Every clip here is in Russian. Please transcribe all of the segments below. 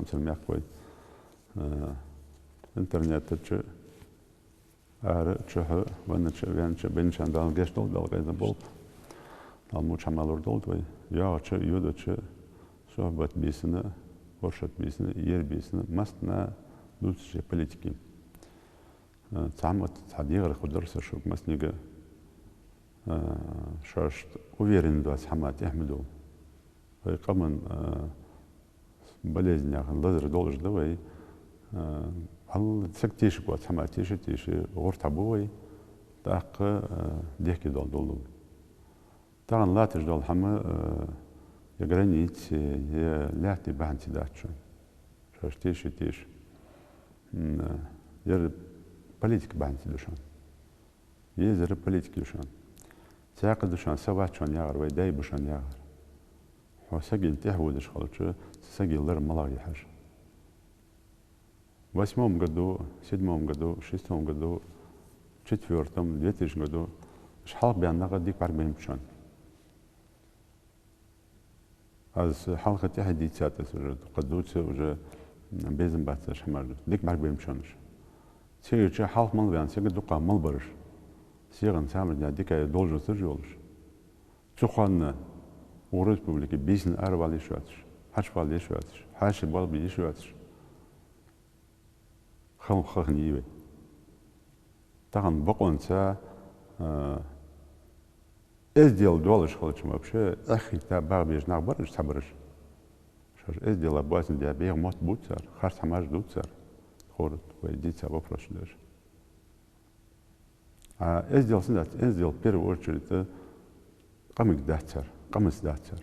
хамсыр мякой интернет-чи ары чөһө ванчы ванчы бенчан дал гештол дал гайда болт дал мучамалор долдой яачы юдачы sohbet бисine ошот бисine ер бисine масна дутче политики самот садигр худерса шук маснига шашт уверен да самат ахмеду и каман болезнь лазер должен давай ал сектиш гот саматиш тиш ортабой так дехки долдол тан латиш дол хама я границы я ляти банти дачу шаштиш тиш я политика банти душан езер политика душан ساق دشان سبعة شان يعر ويداي بشان يعر وسجل تهودش خالص سجل لر ملاقي حاجة восьмом году седьмом году шестом году четвертом 2000 году шхал бяннага дик барбем бшан аз حلقة تحديثات уже قدوتة уже безым батса шамар дик барбем бшанш сеючи халк мал бян сеге дука мал барыш سيغن سامر ديكا دولجو سرجولش تخوان ورسبوبليكي بيسن أربع ليشواتش حاش بال ليشواتش حاش بال بيشواتش خم خخنيوي تاغن بقون سا ازديل دولش خلچ вообще اخي تا باغ بيج نغبرش صبرش شاش ازديل ابواسن ديا بيغ موت بوتسر خارس حماش دوتسر خورت ويديتسا وفرش داش ازديل سندات ازديل в первую очередь قامك داتسر قامس داتسر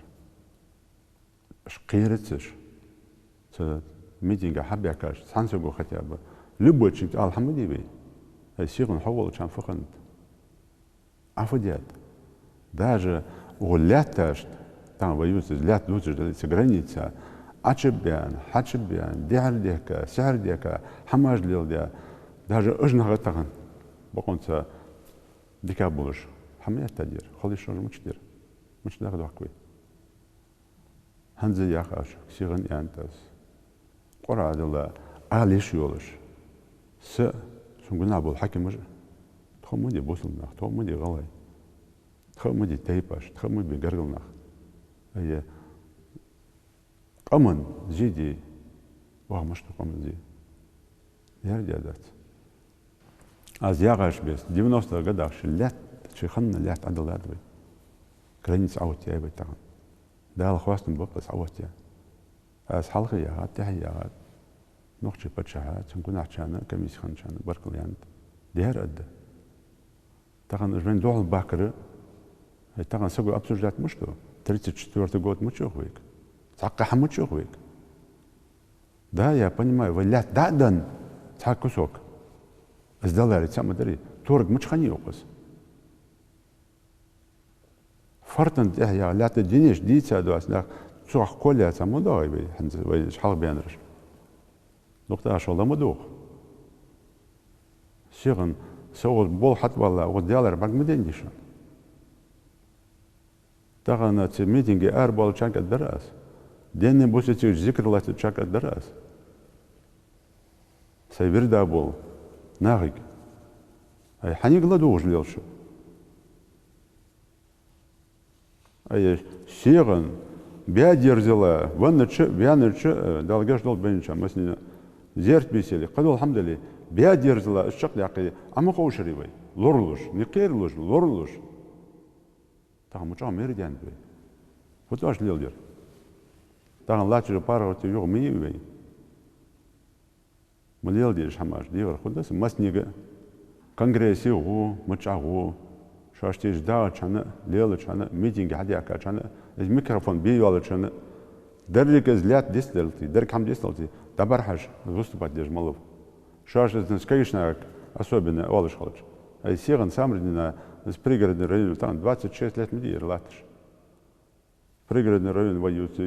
شقيرتش ميتينغ حبيكاش سانسوغو хотя бы любой человек алхамдиби сигун хавол чам фаханд афадиат даже уляташ там воюют лят лучше граница ачбян хачбян диардека сардека хамажлилдя даже ожнагатаган баконца дикабулыш хамият тадир халишор мучдир мучдаг даквы ханзе яхаш сиган янтас قرادلا алиш يولش س سونغنا بول حكمج تخمدي بوسلنا تخمدي غلاي تخمدي تايباش تخمدي بيغرغلنا هي قمن زيدي وامش تقوم زي يرجعت از яғаш бес 90 годах шиллят чеханна лят адаладвы граница аутия бетаган дал хвастын бопас аутия аз халқы яға тахия нохче пачаха чанкунахчана камис ханчана баркалянт дер адда таган жмен дол бакры таган сагу обсуждать мы что 34 год мы чохвик цакка хаму чохвик да я понимаю вы лят дадан цак кусок сдалари самадари торг мучхани окус фартан я лят денеж дица дуасна цох коля самудой бе ханз вы шхал бянрш نقطة أشغل مدوخ شغن سوول بول حت والله وديالر بعد مدين ديشان تغنى ميتينج أربعة شاك الدرس دين بوسيتي ذكر الله شاك الدرس سيبير دابول ناغيك أي حنيق لا دوج ليلشو أي شغن بيادير زلا ونتش بيانتش دالجاش دول بينشا مثلا زيرت بيسيلي قالوا الحمد لله بيادير زلا الشق يقي أما قوش ريوي لورلوش نقيرلوش لورلوش تاهم مچا ميرديان بي فتواش ليلدير تاهم لاتشو باروتي يوغ ميوي مليلديش حماش ديور خدس مسنيغا конгрессе غو مچا غو شاشتيش دا چانا ليل چانا ميتينگ حدياكا چانا الميكروفون بيوال چانا درك زلات ديستلتي درك هم ديستلتي دبرحش выступать даже малов шашет скорейшно особенно олыш холч а сиган самрдина с пригородный район там 26 лет меди латыш пригородный район воюют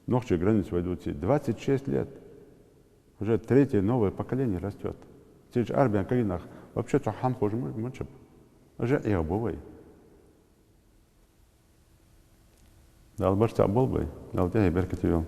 ногче границ воюют 26 лет уже третье новое поколение растет теперь армия кайнах вообще то хам хожим мочеп уже я бывай дал башта был бы дал тебе беркетил